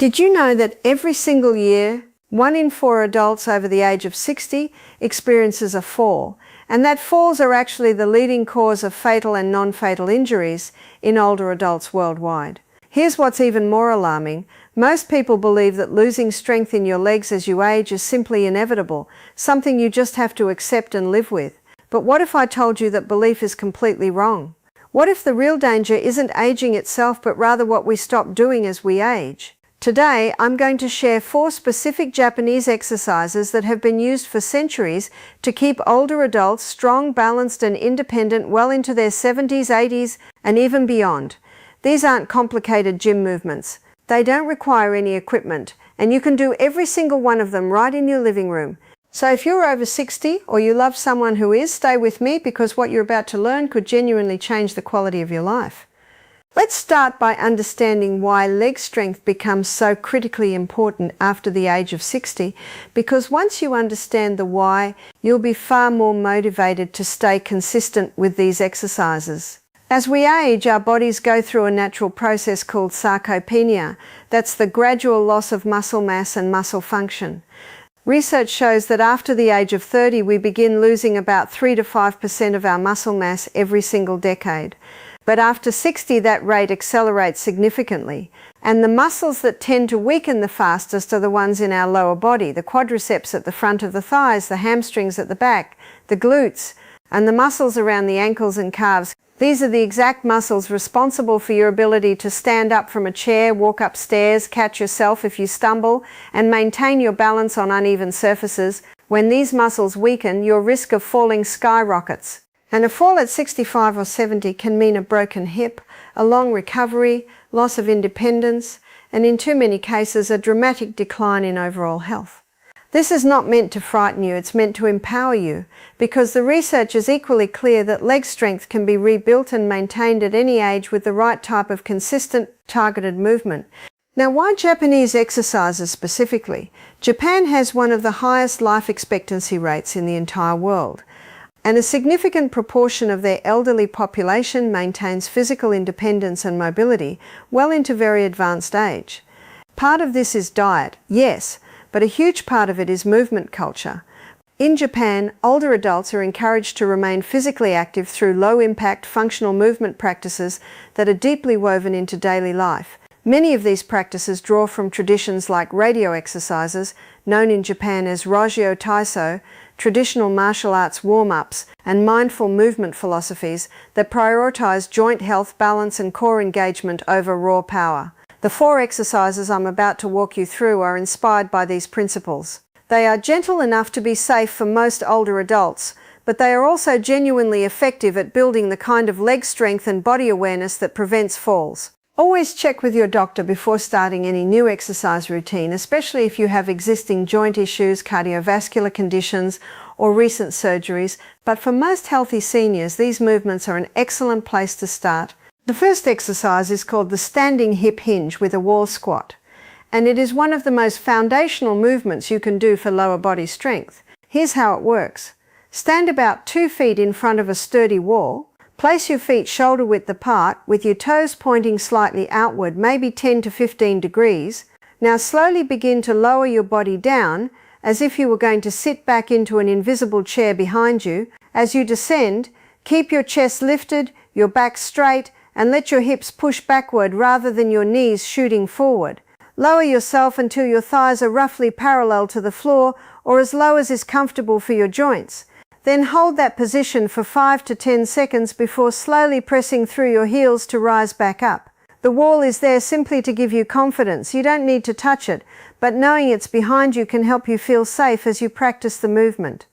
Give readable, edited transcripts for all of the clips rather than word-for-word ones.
Did you know that every single year, 1 in 4 adults over the age of 60 experiences a fall, and that falls are actually the leading cause of fatal and non-fatal injuries in older adults worldwide? Here's what's even more alarming. Most people believe that losing strength in your legs as you age is simply inevitable, something you just have to accept and live with. But what if I told you that belief is completely wrong? What if the real danger isn't aging itself, but rather what we stop doing as we age? Today, I'm going to share 4 specific Japanese exercises that have been used for centuries to keep older adults strong, balanced, and independent well into their 70s, 80s, and even beyond. These aren't complicated gym movements. They don't require any equipment, and you can do every single one of them right in your living room. So if you're over 60 or you love someone who is, stay with me because what you're about to learn could genuinely change the quality of your life. Let's start by understanding why leg strength becomes so critically important after the age of 60, because once you understand the why, you'll be far more motivated to stay consistent with these exercises. As we age, our bodies go through a natural process called sarcopenia. That's the gradual loss of muscle mass and muscle function. Research shows that after the age of 30, we begin losing about 3 to 5% of our muscle mass every single decade. But after 60, that rate accelerates significantly. And the muscles that tend to weaken the fastest are the ones in our lower body, the quadriceps at the front of the thighs, the hamstrings at the back, the glutes, and the muscles around the ankles and calves. These are the exact muscles responsible for your ability to stand up from a chair, walk upstairs, catch yourself if you stumble, and maintain your balance on uneven surfaces. When these muscles weaken, your risk of falling skyrockets. And a fall at 65 or 70 can mean a broken hip, a long recovery, loss of independence, and in too many cases, a dramatic decline in overall health. This is not meant to frighten you, it's meant to empower you, because the research is equally clear that leg strength can be rebuilt and maintained at any age with the right type of consistent, targeted movement. Now, why Japanese exercises specifically? Japan has one of the highest life expectancy rates in the entire world, and a significant proportion of their elderly population maintains physical independence and mobility well into very advanced age. Part of this is diet, yes, but a huge part of it is movement culture. In Japan, older adults are encouraged to remain physically active through low-impact functional movement practices that are deeply woven into daily life. Many of these practices draw from traditions like radio exercises, known in Japan as Rogyo Taiso, traditional martial arts warm-ups, and mindful movement philosophies that prioritize joint health, balance, and core engagement over raw power. The 4 exercises I'm about to walk you through are inspired by these principles. They are gentle enough to be safe for most older adults, but they are also genuinely effective at building the kind of leg strength and body awareness that prevents falls. Always check with your doctor before starting any new exercise routine, especially if you have existing joint issues, cardiovascular conditions, or recent surgeries. But for most healthy seniors, these movements are an excellent place to start. The first exercise is called the standing hip hinge with a wall squat, and it is one of the most foundational movements you can do for lower body strength. Here's how it works. Stand about 2 feet in front of a sturdy wall. Place your feet shoulder width apart with your toes pointing slightly outward, maybe 10 to 15 degrees. Now slowly begin to lower your body down as if you were going to sit back into an invisible chair behind you. As you descend, keep your chest lifted, your back straight, and let your hips push backward rather than your knees shooting forward. Lower yourself until your thighs are roughly parallel to the floor or as low as is comfortable for your joints. Then hold that position for 5 to 10 seconds before slowly pressing through your heels to rise back up. The wall is there simply to give you confidence. You don't need to touch it, but knowing it's behind you can help you feel safe as you practice the movement.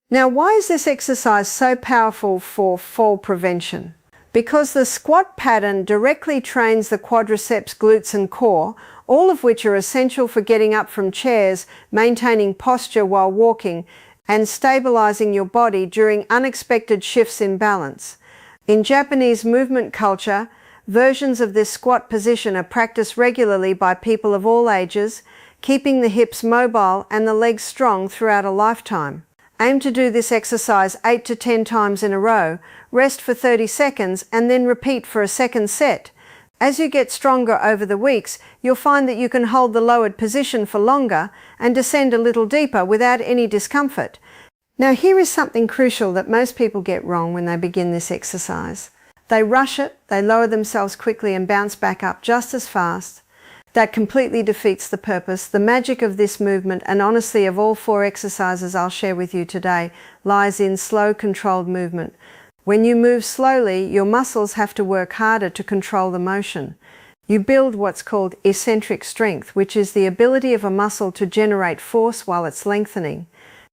Now, why is this exercise so powerful for fall prevention? Because the squat pattern directly trains the quadriceps, glutes, and core, all of which are essential for getting up from chairs, maintaining posture while walking, and stabilizing your body during unexpected shifts in balance. In Japanese movement culture, versions of this squat position are practiced regularly by people of all ages, keeping the hips mobile and the legs strong throughout a lifetime. Aim to do this exercise 8 to 10 times in a row, rest for 30 seconds, and then repeat for a second set. As you get stronger over the weeks, you'll find that you can hold the lowered position for longer and descend a little deeper without any discomfort. Now here is something crucial that most people get wrong when they begin this exercise. They rush it, they lower themselves quickly and bounce back up just as fast. That completely defeats the purpose. The magic of this movement, and honestly of all 4 exercises I'll share with you today, lies in slow, controlled movement. When you move slowly, your muscles have to work harder to control the motion. You build what's called eccentric strength, which is the ability of a muscle to generate force while it's lengthening.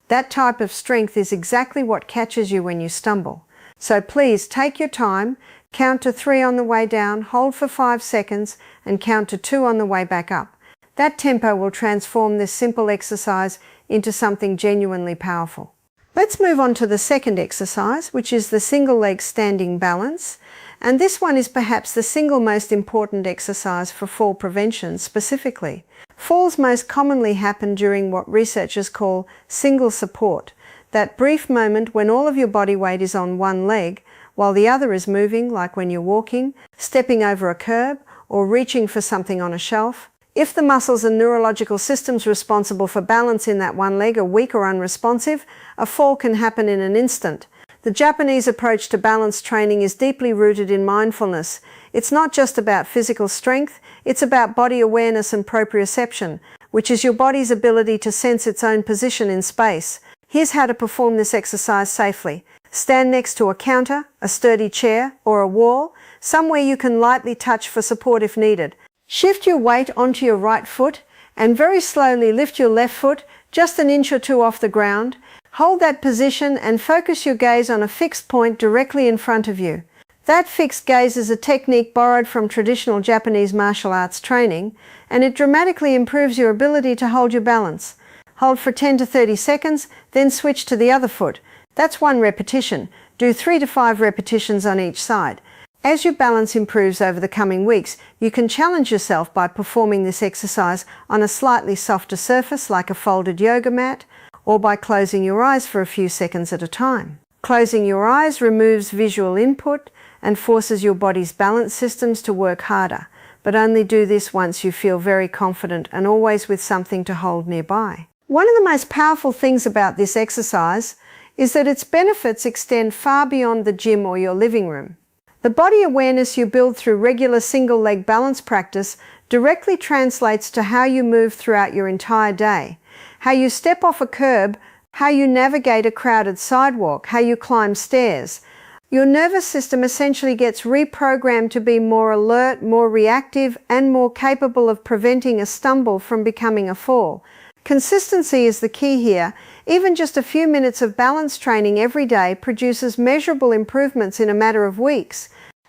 That type of strength is exactly what catches you when you stumble. So please take your time, count to 3 on the way down, hold for 5 seconds, and count to 2 on the way back up. That tempo will transform this simple exercise into something genuinely powerful. Let's move on to the second exercise, which is the single leg standing balance. And this one is perhaps the single most important exercise for fall prevention specifically. Falls most commonly happen during what researchers call single support, that brief moment when all of your body weight is on one leg while the other is moving, like when you're walking, stepping over a curb, or reaching for something on a shelf. If the muscles and neurological systems responsible for balance in that one leg are weak or unresponsive, a fall can happen in an instant. The Japanese approach to balance training is deeply rooted in mindfulness. It's not just about physical strength, it's about body awareness and proprioception, which is your body's ability to sense its own position in space. Here's how to perform this exercise safely. Stand next to a counter, a sturdy chair, or a wall, somewhere you can lightly touch for support if needed. Shift your weight onto your right foot and very slowly lift your left foot just an inch or 2 off the ground. Hold that position and focus your gaze on a fixed point directly in front of you. That fixed gaze is a technique borrowed from traditional Japanese martial arts training, and it dramatically improves your ability to hold your balance. Hold for 10 to 30 seconds, then switch to the other foot. That's 1 repetition. Do 3 to 5 repetitions on each side. As your balance improves over the coming weeks, you can challenge yourself by performing this exercise on a slightly softer surface like a folded yoga mat, or by closing your eyes for a few seconds at a time. Closing your eyes removes visual input and forces your body's balance systems to work harder, but only do this once you feel very confident and always with something to hold nearby. One of the most powerful things about this exercise is that its benefits extend far beyond the gym or your living room. The body awareness you build through regular single-leg balance practice directly translates to how you move throughout your entire day, how you step off a curb, how you navigate a crowded sidewalk, how you climb stairs. Your nervous system essentially gets reprogrammed to be more alert, more reactive, and more capable of preventing a stumble from becoming a fall. Consistency is the key here. Even just a few minutes of balance training every day produces measurable improvements in a matter of weeks.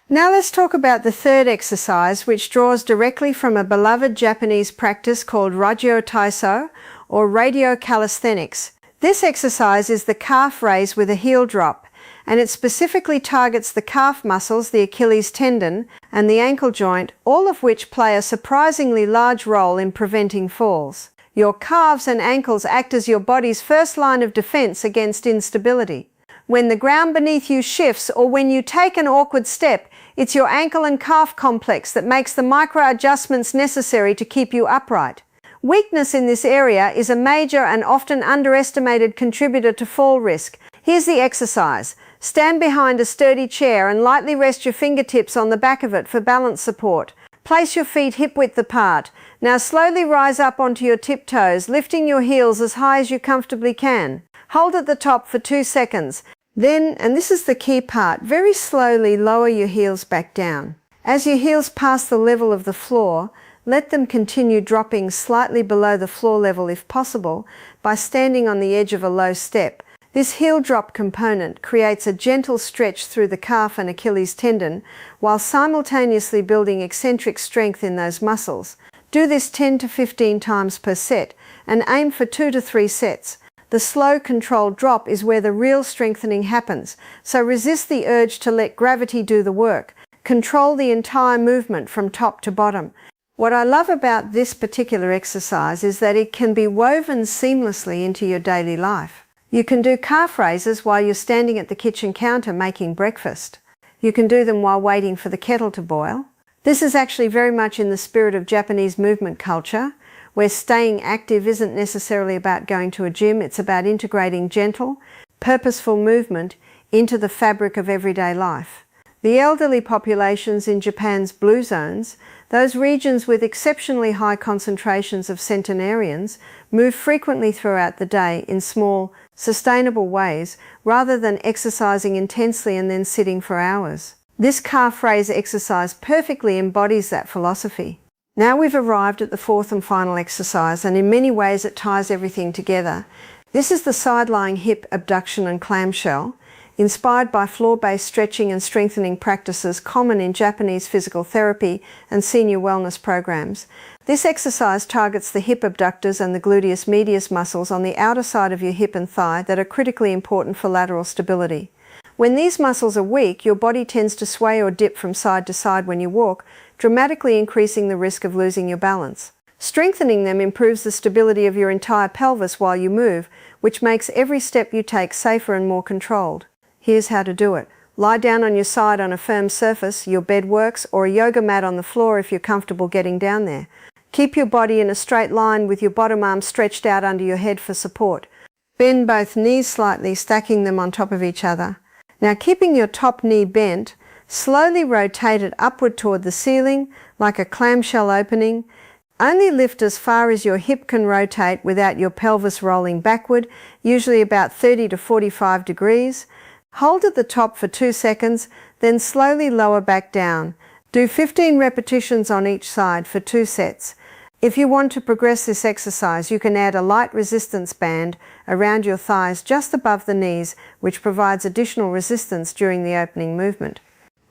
Now let's talk about the third exercise, which draws directly from a beloved Japanese practice called Rajyo Taiso, or radio calisthenics. This exercise is the calf raise with a heel drop, and it specifically targets the calf muscles, the Achilles tendon, and the ankle joint, all of which play a surprisingly large role in preventing falls. Your calves and ankles act as your body's first line of defense against instability. When the ground beneath you shifts or when you take an awkward step, it's your ankle and calf complex that makes the micro adjustments necessary to keep you upright. Weakness in this area is a major and often underestimated contributor to fall risk. Here's the exercise. Stand behind a sturdy chair and lightly rest your fingertips on the back of it for balance support. Place your feet hip-width apart. Now slowly rise up onto your tiptoes, lifting your heels as high as you comfortably can. Hold at the top for 2 seconds. Then, and this is the key part, very slowly lower your heels back down. As your heels pass the level of the floor, let them continue dropping slightly below the floor level if possible by standing on the edge of a low step. This heel drop component creates a gentle stretch through the calf and Achilles tendon while simultaneously building eccentric strength in those muscles. Do this 10 to 15 times per set and aim for 2 to 3 sets. The slow, controlled drop is where the real strengthening happens, so resist the urge to let gravity do the work. Control the entire movement from top to bottom. What I love about this particular exercise is that it can be woven seamlessly into your daily life. You can do calf raises while you're standing at the kitchen counter making breakfast. You can do them while waiting for the kettle to boil. This is actually very much in the spirit of Japanese movement culture, where staying active isn't necessarily about going to a gym, it's about integrating gentle, purposeful movement into the fabric of everyday life. The elderly populations in Japan's blue zones, those regions with exceptionally high concentrations of centenarians, move frequently throughout the day in small, sustainable ways rather than exercising intensely and then sitting for hours. This calf raise exercise perfectly embodies that philosophy. Now we've arrived at the fourth and final exercise, and in many ways it ties everything together. This is the side-lying hip abduction and clamshell, inspired by floor-based stretching and strengthening practices common in Japanese physical therapy and senior wellness programs. This exercise targets the hip abductors and the gluteus medius muscles on the outer side of your hip and thigh that are critically important for lateral stability. When these muscles are weak, your body tends to sway or dip from side to side when you walk, dramatically increasing the risk of losing your balance. Strengthening them improves the stability of your entire pelvis while you move, which makes every step you take safer and more controlled. Here's how to do it. Lie down on your side on a firm surface, your bed works, or a yoga mat on the floor if you're comfortable getting down there. Keep your body in a straight line with your bottom arm stretched out under your head for support. Bend both knees slightly, stacking them on top of each other. Now, keeping your top knee bent, slowly rotate it upward toward the ceiling like a clamshell opening. Only lift as far as your hip can rotate without your pelvis rolling backward, usually about 30 to 45 degrees. Hold at the top for 2 seconds, then slowly lower back down. Do 15 repetitions on each side for 2 sets. If you want to progress this exercise, you can add a light resistance band around your thighs just above the knees, which provides additional resistance during the opening movement.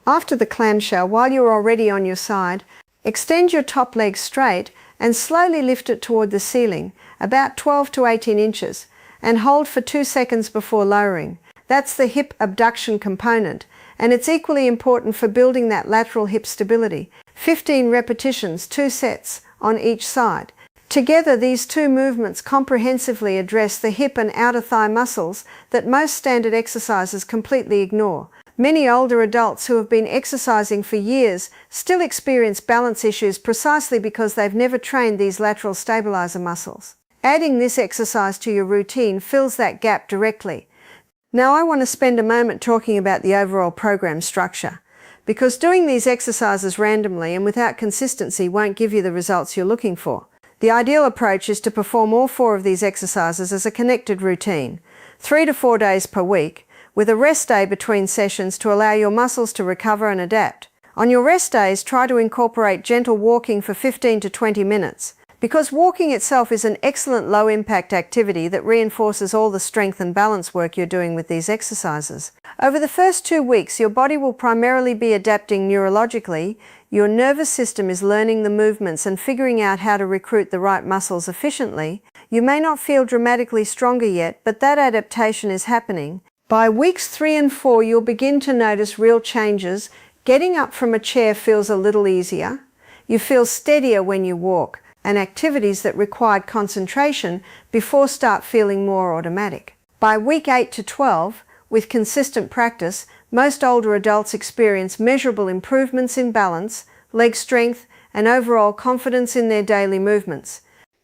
After the clamshell, while you're already on your side, extend your top leg straight and slowly lift it toward the ceiling, about 12 to 18 inches, and hold for 2 seconds before lowering. That's the hip abduction component, and it's equally important for building that lateral hip stability. 15 repetitions, 2 sets on each side. Together, these two movements comprehensively address the hip and outer thigh muscles that most standard exercises completely ignore. Many older adults who have been exercising for years still experience balance issues precisely because they've never trained these lateral stabilizer muscles. Adding this exercise to your routine fills that gap directly. Now I want to spend a moment talking about the overall program structure, because doing these exercises randomly and without consistency won't give you the results you're looking for. The ideal approach is to perform all 4 of these exercises as a connected routine, 3 to 4 days per week, with a rest day between sessions to allow your muscles to recover and adapt. On your rest days, try to incorporate gentle walking for 15 to 20 minutes. Because walking itself is an excellent low-impact activity that reinforces all the strength and balance work you're doing with these exercises. Over the first 2 weeks, your body will primarily be adapting neurologically. Your nervous system is learning the movements and figuring out how to recruit the right muscles efficiently. You may not feel dramatically stronger yet, but that adaptation is happening. By weeks 3 and 4, you'll begin to notice real changes. Getting up from a chair feels a little easier. You feel steadier when you walk, and activities that required concentration before start feeling more automatic. By week 8 to 12, with consistent practice, most older adults experience measurable improvements in balance, leg strength, and overall confidence in their daily movements.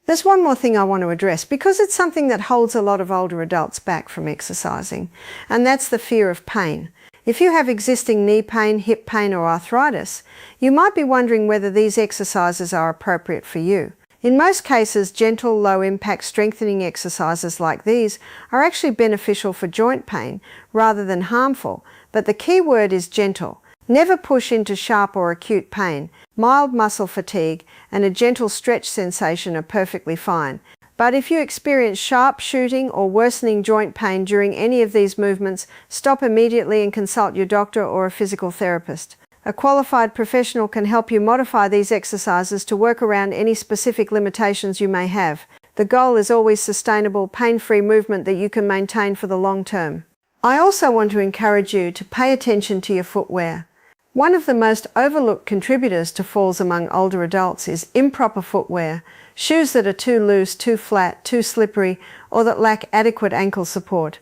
There's one more thing I want to address, because it's something that holds a lot of older adults back from exercising, and that's the fear of pain. If you have existing knee pain, hip pain, or arthritis, you might be wondering whether these exercises are appropriate for you. In most cases, gentle, low-impact strengthening exercises like these are actually beneficial for joint pain rather than harmful, but the key word is gentle. Never push into sharp or acute pain. Mild muscle fatigue and a gentle stretch sensation are perfectly fine. But if you experience sharp shooting or worsening joint pain during any of these movements, stop immediately and consult your doctor or a physical therapist. A qualified professional can help you modify these exercises to work around any specific limitations you may have. The goal is always sustainable, pain-free movement that you can maintain for the long term. I also want to encourage you to pay attention to your footwear. One of the most overlooked contributors to falls among older adults is improper footwear. Shoes that are too loose, too flat, too slippery, or that lack adequate ankle support.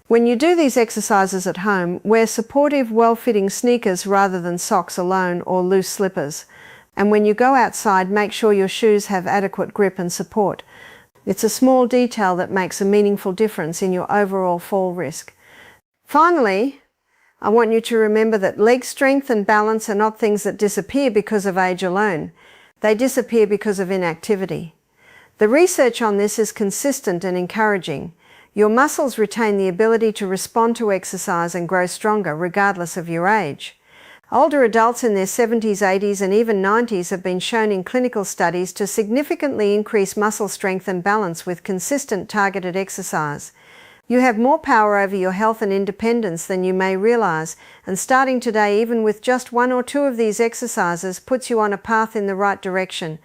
When you do these exercises at home, wear supportive, well-fitting sneakers rather than socks alone or loose slippers. And when you go outside, make sure your shoes have adequate grip and support. It's a small detail that makes a meaningful difference in your overall fall risk. Finally, I want you to remember that leg strength and balance are not things that disappear because of age alone. They disappear because of inactivity. The research on this is consistent and encouraging. Your muscles retain the ability to respond to exercise and grow stronger regardless of your age. Older adults in their 70s, 80s, and even 90s have been shown in clinical studies to significantly increase muscle strength and balance with consistent targeted exercise. You have more power over your health and independence than you may realize, and starting today, even with just one or two of these exercises, puts you on a path in the right direction.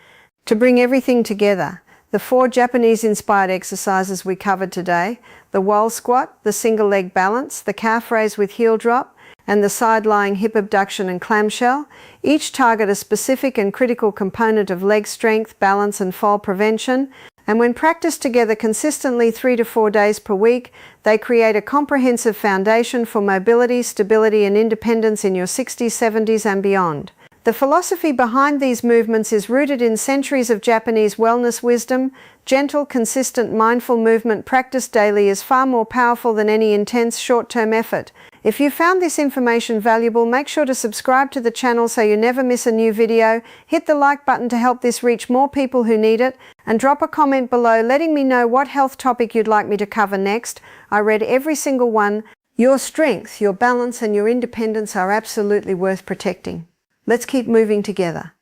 To bring everything together, the 4 Japanese-inspired exercises we covered today, the wall squat, the single leg balance, the calf raise with heel drop, and the side-lying hip abduction and clamshell, each target a specific and critical component of leg strength, balance, and fall prevention. And when practiced together consistently 3 to 4 days per week, they create a comprehensive foundation for mobility, stability, and independence in your 60s, 70s, and beyond. The philosophy behind these movements is rooted in centuries of Japanese wellness wisdom. Gentle, consistent, mindful movement practiced daily is far more powerful than any intense short-term effort. If you found this information valuable, make sure to subscribe to the channel so you never miss a new video. Hit the like button to help this reach more people who need it, and drop a comment below letting me know what health topic you'd like me to cover next. I read every single one. Your strength, your balance, and your independence are absolutely worth protecting. Let's keep moving together.